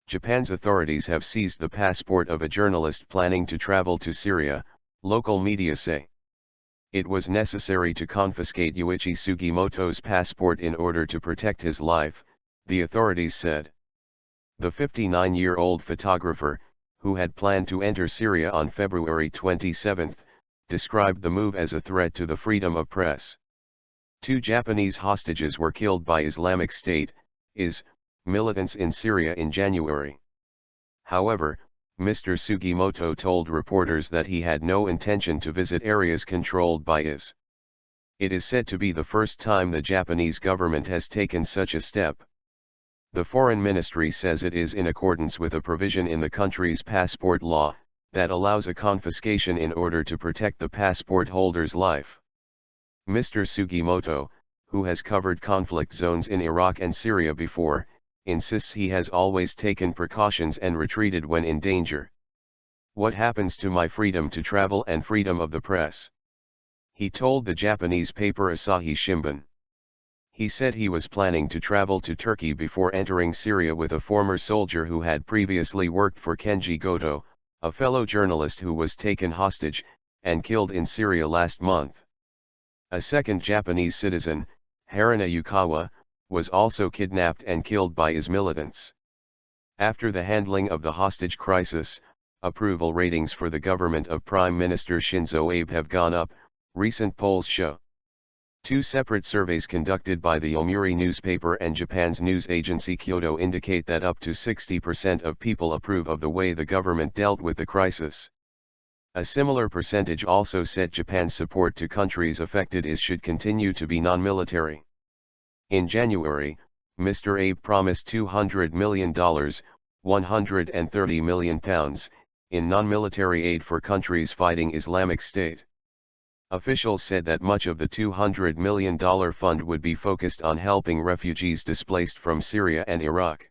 Japan's authorities have seized the passport of a journalist planning to travel to Syria, local media say. It was necessary to confiscate Yuichi Sugimoto's passport in order to protect his life, the authorities said. The 59-year-old photographer, who had planned to enter Syria on February 27, described the move as a threat to the freedom of press. 2 Japanese hostages were killed by Islamic State, militants in Syria in January. However, Mr. Sugimoto told reporters that he had no intention to visit areas controlled by IS. It is said to be the first time the Japanese government has taken such a step. The Foreign Ministry says it is in accordance with a provision in the country's passport law, that allows a confiscation in order to protect the passport holder's life. Mr. Sugimoto, who has covered conflict zones in Iraq and Syria before, insists he has always taken precautions and retreated when in danger. What happens to my freedom to travel and freedom of the press? He told the Japanese paper Asahi Shimbun. He said he was planning to travel to Turkey before entering Syria with a former soldier who had previously worked for Kenji Goto, a fellow journalist who was taken hostage, and killed in Syria last month. A second Japanese citizen, Haruna Yukawa, was also kidnapped and killed by IS militants. After the handling of the hostage crisis, approval ratings for the government of Prime Minister Shinzo Abe have gone up, recent polls show. 2 separate surveys conducted by the Yomiuri newspaper and Japan's news agency Kyodo indicate that up to 60% of people approve of the way the government dealt with the crisis. A similar percentage also said Japan's support to countries affected should continue to be non-military. In January, Mr. Abe promised $200 million, £130 million, in non-military aid for countries fighting Islamic State. Officials said that much of the $200 million fund would be focused on helping refugees displaced from Syria and Iraq.